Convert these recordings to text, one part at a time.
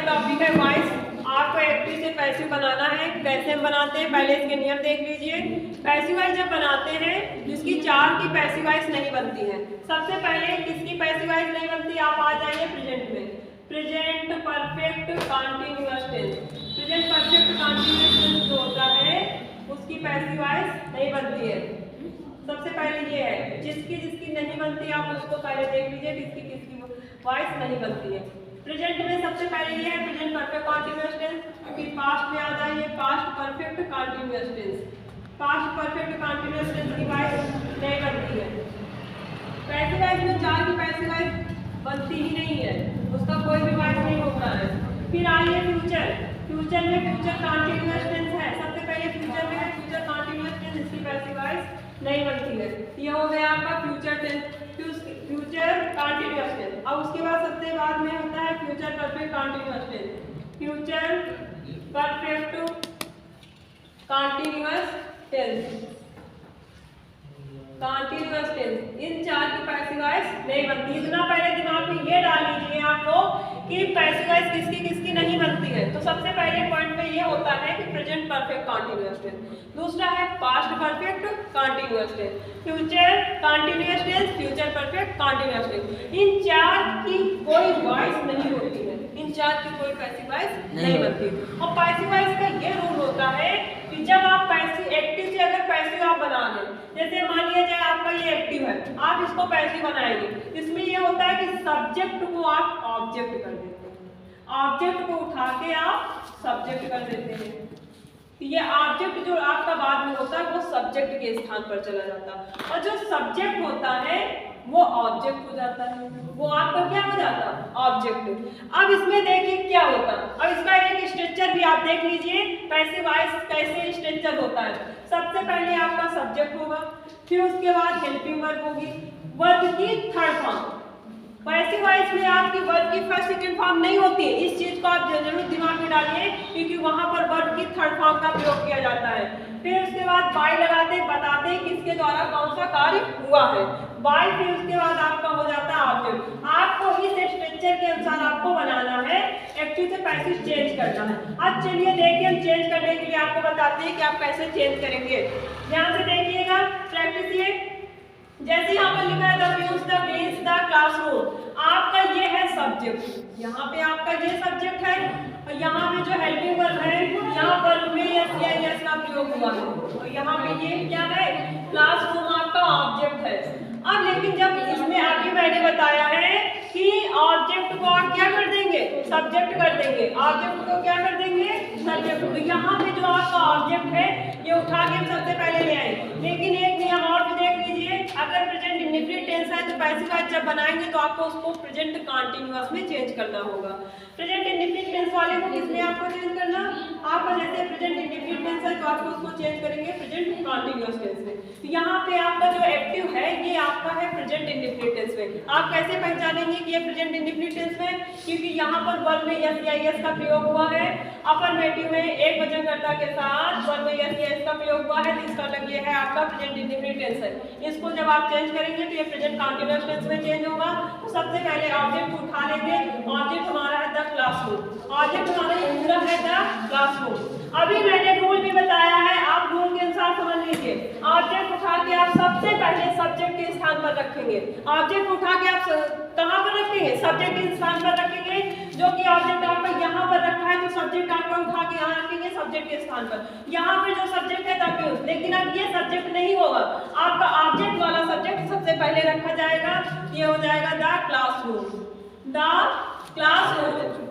Topic है voice. आपको active से पैसिव बनाना है। कैसे हम बनाते हैं पहले इसके नियम देख लीजिए। पैसिव वॉइस जब बनाते हैं जिसकी 4 की पैसिव वॉइस नहीं बनती है। सबसे पहले किसकी पैसिव वॉइस नहीं बनती, आप आ जाइए प्रेजेंट में। Present perfect continuous tense. Present perfect continuous tense जो होता है उसकी पैसिव वॉइस नहीं बनती है। सबसे पहले ये है, जिसकी जिसकी नहीं बनती आप उसको पहले देख लीजिए किसकी किसकी वॉइस नहीं बनती है। प्रेजेंट में सबसे पहले ये है प्रेजेंट परफेक्ट कंटीन्यूअस टेंस। फिर पास्ट में आ जाइए past perfect continuous tense. Past perfect continuous tense की वॉइस नहीं बनती है। पैसिव वॉइस में 4 की पैसिव वॉइस बनती ही नहीं है, उसका कोई भी वॉइस नहीं होता है। फिर आइए फ्यूचर। फ्यूचर में फ्यूचर कंटीन्यूअस टेंस है। सबसे पहले फ्यूचर में है फ्यूचर कंटीन्यूअस टेंस, इसकी पैसिव वॉइस नहीं बनती है। ये हो गया आपका future tense, future continuous tense. अब उसके बाद सबसे बाद में होता है future perfect continuous tense. Future perfect continuous tense, continuous tense, इन 4 की पैसिव वॉइस नहीं बनती। इतना पहले दिमाग में ये डाल लीजिए आपको कि पैसिव वॉइस किसकी किसकी नहीं बनती है। तो सबसे पहले पॉइंट में ये होता है कि प्रेजेंट परफेक्ट कंटीन्यूअस टेंस, दूसरा है past perfect continuous tense, future continuous tense, future perfect continuous tense. इन 4 की कोई वॉइस नहीं होती है, इन 4 की कोई पैसिव वॉइस नहीं बनती। और पैसिव वॉइस का ये रूल होता है कि जब आप पैसिव एक्टिव से अगर पैसिव आप बना लें, जैसे मान लिया जाए आपका ये एक्टिव है, आप इसको पैसिव बनाएंगे, इसमें ये होता है कि सब्जेक्ट को आप ऑब्जेक्ट कर देते हैं, ऑब्जेक्ट को उठा के आप सब्जेक्ट कर देते हैं। ये ऑब्जेक्ट जो आपका बाद में होता है वो सब्जेक्ट के स्थान पर चला जाता है, और जो सब्जेक्ट होता है वो ऑब्जेक्ट हो जाता है, वो आपका क्या हो जाता है, ऑब्जेक्ट। अब इसमें देखिए क्या होता है। अब इसका एक स्ट्रक्चर भी आप देख लीजिए पैसिव वॉइस कैसे स्ट्रक्चर होता है। सबसे पहले आपका सब्जेक्ट होगा, फिर उसके बाद हेल्पिंग वर्ब होगी, वर्ब की थर्ड फॉर्म। पैसिव वॉइस में आपकी वर्ब की फर्स्ट सेकंड फॉर्म नहीं होती है, इस चीज को आप जरूर दिमाग में डालिए क्योंकि वहां पर वर्ब की थर्ड फॉर्म का प्रयोग किया जाता है। फिर उसके बाद बाय लगाते बताते किसके द्वारा कौन सा कार्य हुआ है, बाय। फिर उसके बाद आपका हो जाता है ऑब्जेक्ट। आपको इस स्ट्रक्चर के अनुसार आपको बनाना है, एक्टिव से पैसिव चेंज करना है। अब चलिए देखिए हम चेंज करने के लिए आपको बताते हैं कि आप कैसे चेंज करेंगे। ध्यान से देखिएगा, प्रैक्टिस ये जैसे यहाँ पर लिखा है the views the bench the classroom, आपका ये है सब्जेक्ट, यहाँ पे आपका ये सब्जेक्ट है, और यहाँ पे जो हेल्पिंग वर्ब है यहाँ वर्ब में यस या यस का प्रयोग हुआ है, और यहाँ पे ये क्या है, क्लासरूम आपका ऑब्जेक्ट है। अब लेकिन जब इसमें अभी मैंने बताया है कि ऑब्जेक्ट को आप क्या कर देंगे, सब्जेक्ट कर देंगे, ऑब्जेक्ट को क्या कर देंगे, सब्जेक्ट। तो यहाँ पे जो आपका ऑब्जेक्ट है ये उठा के सबसे पहले ले आए। लेकिन एक नियम और भी देख लीजिए, अगर प्रेजेंट इंडेफिनिट टेंस है तो पैसिव वॉइस जब बनाएंगे तो आपको उसको प्रेजेंट कंटीन्यूअस में चेंज करना होगा। प्रेजेंट इंडेफिनिट टेंस वाले को किसमें आपको चेंज करना, आपका जैसे प्रेजेंट इंडेफिनिट टेंस है तो आपको उसको चेंज करेंगे प्रेजेंट कंटीन्यूअस टेंस में। तो यहाँ पे आपका जो एक्टिव है ये आपका है प्रेजेंट इंडेफिनिट टेंस में। आप कैसे पहचानेंगे कि ये प्रेजेंट इंडेफिनिट टेंस में, क्योंकि यहाँ पर वर्ब में यस या यस का प्रयोग हुआ है, अफर्मेटिव में एक वचनकर्ता के साथ वर्ब में यस या यस का प्रयोग हुआ है, तो इसका मतलब ये है आपका प्रेजेंट इंडेफिनिट टेंस है। इसको जब आप चेंज करेंगे तो ये प्रेजेंट कंटीन्यूअस टेंस में चेंज होगा। तो सबसे पहले ऑब्जेक्ट उठा लेंगे, ऑब्जेक्ट हमारा है द क्लासरूम, ऑब्जेक्ट हमारा ये पूरा है द क्लासरूम। अभी मैंने रूल भी बताया है, आप रूल के अनुसार समझ लीजिए। ऑब्जेक्ट उठा के आप सबसे पहले सब्जेक्ट के स्थान पर रखेंगे, ऑब्जेक्ट उठा के आप कहाँ पर रखेंगे, सब्जेक्ट के स्थान पर रखेंगे। जो कि ऑब्जेक्ट आपका यहाँ पर रखा है तो सब्जेक्ट आपका उठा के यहाँ रखेंगे सब्जेक्ट के स्थान पर। यहाँ पर जो सब्जेक्ट है द व्यूज, लेकिन अब ये सब्जेक्ट नहीं होगा, आपका ऑब्जेक्ट वाला सब्जेक्ट सबसे पहले रखा जाएगा, ये हो जाएगा द क्लासरूम, द क्लासरूम।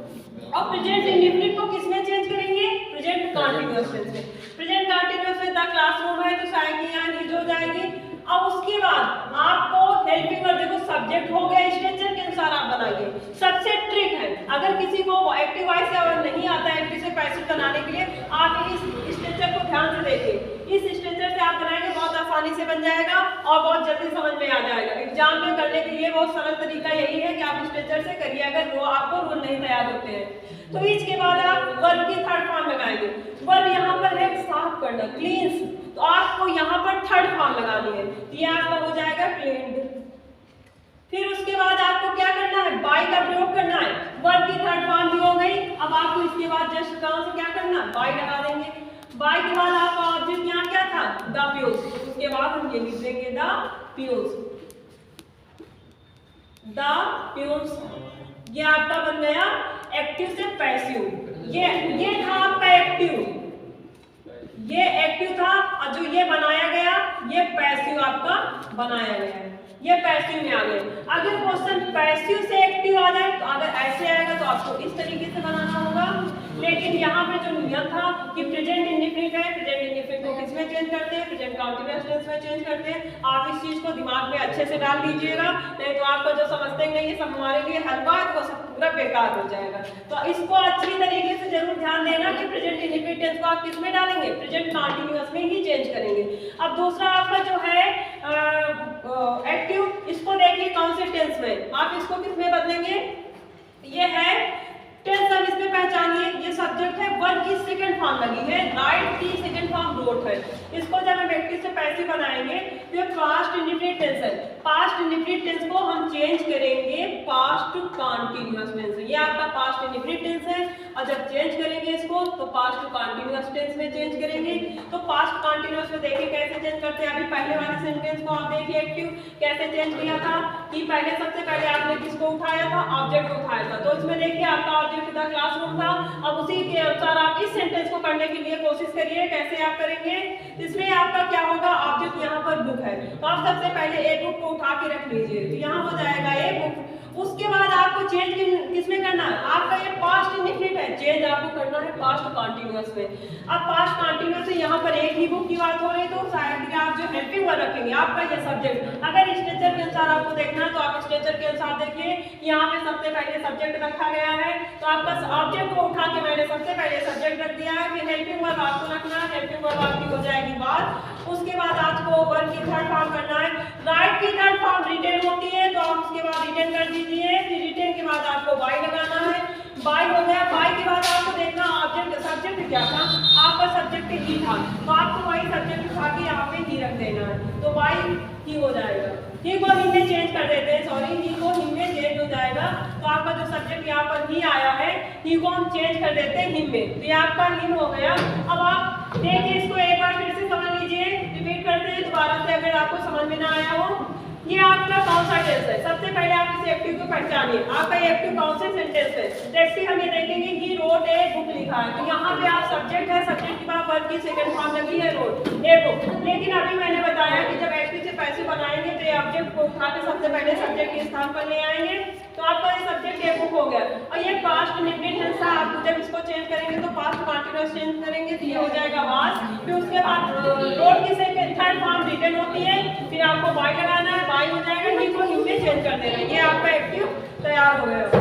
और प्रेजेंट इंडेफिनिट को किसमें चेंज करेंगे, प्रेजेंट कंटीन्यूअस टेंस में। प्रेजेंट कंटीन्यूअस में द क्लासरूम है तो आएगी यहाँ नीचे हो जाएगी। अब उसके बाद आपको हेल्पिंग वर्ब, देखो सब्जेक्ट हो गया, स्ट्रक्चर के अनुसार आप बनाइए। सबसे ट्रिक है, अगर किसी को एक्टिव वॉइस नहीं आता है एक्टिव से पैसिव बनाने के लिए, आप इस स्ट्रक्चर को ध्यान से देखिए। इस स्ट्रक्चर से आप बनाएंगे बहुत आसानी से बन जाएगा और बहुत जल्दी समझ में आ जाएगा। एग्जाम में करने के लिए बहुत सरल तरीका यही है कि आप स्ट्रक्चर से करिए, अगर वो आपको रूल नहीं तैयार होते हैं। तो इसके बाद आप वर्ब की थर्ड फॉर्म लगाएंगे। वर्ब यहाँ पर है साफ करना, क्लींस, तो आपको यहाँ पर थर्ड फॉर्म लगानी है, ये आपका हो जाएगा क्लीन्ड। फिर उसके बाद आपको क्या करना है, बाय का प्रयोग करना है। वर्ब की थर्ड फॉर्म भी हो गई, अब बाय के बाद आपका ऑब्जेक्ट यहाँ क्या था, द पियूस, उसके बाद हम ये लिख देंगे द पियूस, द पियूस। ये आपका बन गया एक्टिव से पैसिव। ये था आपका एक्टिव, ये एक्टिव था, और जो ये बनाया गया ये पैसिव आपका बनाया गया है, ये पैसिव में आ गए। अगर क्वेश्चन पैसिव से एक्टिव आ जाए तो अगर ऐसे आएगा तो आपको इस तरीके से बनाना होगा, लेकिन यहाँ पे जो नियम था कि प्रेजेंट इंडेफिनिट है, प्रेजेंट इंडेफिनिट को किसमें चेंज करते हैं, प्रेजेंट कंटीन्यूअस टेंस में चेंज करते हैं। आप इस चीज को दिमाग में अच्छे से डाल लीजिएगा, नहीं तो आपको जो समझते नहीं ये सब हमारे लिए हल्का है तो सब पूरा बेकार हो जाएगा। तो इसको अच्छी तरीके से जरूर ध्यान देना कि प्रेजेंट इंडेफिनिट टेंस को आप किसमें डालेंगे, प्रेजेंट कंटीन्यूअस में ही चेंज करेंगे। अब दूसरा आपका जो है एक्टिव, इसको देखिए कौन से टेंस में, आप इसको किस में बदलेंगे, ये है टेंस। अब इसमें पहचानिए ये सब्जेक्ट है, वर्ब की सेकंड फॉर्म लगी है, राइट की सेकंड फॉर्म रोट है। इसको जब हम एक्टिव से पैसिव बनाएंगे तो ये पास्ट इंडेफिनिट टेंस है। पास्ट इंडेफिनिट टेंस को हम चेंज करेंगे पास्ट कंटीन्यूअस टेंस। ये आपका पास्ट इंडेफिनिट टेंस है, और जब चेंज करेंगे इसको तो पास्ट कंटीन्यूअस टेंस में चेंज करेंगे। तो पास्ट कंटीन्यूअस में देखिए कैसे चेंज करते हैं। अभी पहले वाले सेंटेंस को आप देखिए एक्टिव कैसे चेंज किया था कि पहले सबसे पहले आपने किसको उठाया था, ऑब्जेक्ट को उठाया था। तो इसमें देखिए आपका ऑब्जेक्ट था क्लासरूम था। अब उसी के अनुसार आप इस सेंटेंस को करने के लिए कोशिश करिए, कैसे आप करेंगे। इसमें आपका क्या होगा, ऑब्जेक्ट यहाँ पर बुक है तो आप सबसे पहले ए बुक को उठा के रख लीजिए, तो यहाँ हो जाएगा ए बुक। उसके बाद आपको चेंज किसमें करना है, आपका ये पास्ट इंडेफिनिट है, चेंज आपको करना है पास्ट कंटीन्यूअस में। अब पास्ट कंटीन्यूअस से यहाँ पर एक ही बुक की बात हो रही है तो शायद आप जो हेल्पिंग वर्ब रखेंगे आपका ये सब्जेक्ट, अगर स्ट्रक्चर के अनुसार आपको देखना है तो आप स्ट्रक्चर के अनुसार देखिए। यहाँ पे सबसे पहले सब्जेक्ट रखा गया है, तो आपका ऑब्जेक्ट को उठा के मैंने सबसे पहले सब्जेक्ट रख दिया है, फिर हेल्पिंग वर्ब आपको रखना है, हेल्पिंग वर्ब आपकी हो जाएगी बात। उसके बाद आपको वर्ब की थर्ड फॉर्म करना है, राइट की थर्ड फॉर्म रिटेन होती है तो आप उसके बाद रिटेन कर दीजिए, फिर रिटेन के बाद आपको बाय लगाना है, बाय हो गया। बाय के बाद आपको देखना ऑब्जेक्ट सब्जेक्ट क्या था, आपका सब्जेक्ट ही था तो आपको वही सब्जेक्ट उठा के यहाँ पे ही रख देना है, तो बाय ही हो जाएगा। ही को हिम में चेंज कर देते हैं, सॉरी ही को हिम में चेंज हो जाएगा। तो आपका जो सब्जेक्ट यहाँ पर ही आया है ही को हम चेंज कर देते हैं हिम में, तो ये आपका हिम हो गया। अब आप देखिए इसको एक बार फिर से समझ लीजिए, रिपीट करते हैं दोबारा से अगर आपको समझ में ना आया हो। ये आपका कौन सा टेंस है, सबसे पहले आप इस एक्टिव को पहचानिए, आपका ये एक्टिव कौन से सेंटेंस है। एक्टिव हम ये देखेंगे ही रोट ए बुक लिखा है, तो यहाँ पे आप सब्जेक्ट है, सब्जेक्ट के बाद वर्ब की सेकंड फॉर्म लगी है रोट ए बुक। लेकिन अभी मैंने बताया कि जब एक्टिव से पैसिव बनाएंगे तो ये ऑब्जेक्ट को उठा के सबसे पहले सब्जेक्ट के स्थान पर ले आएंगे, तो आपका ये सब्जेक्ट ए बुक हो गया। और ये पास्ट इंडेफिनिट टेंस है, आप जब इसको चेंज करेंगे तो पास्ट कंटीन्यूअस चेंज करेंगे तो ये हो जाएगा वाज। फिर उसके बाद रोट की सेकंड थर्ड फॉर्म रिटन होती है, फिर आपको बाय लगाना है, बाय हो जाएगा, ही को हिम में चेंज कर देना। ये आपका एक्टिव तैयार हो गया।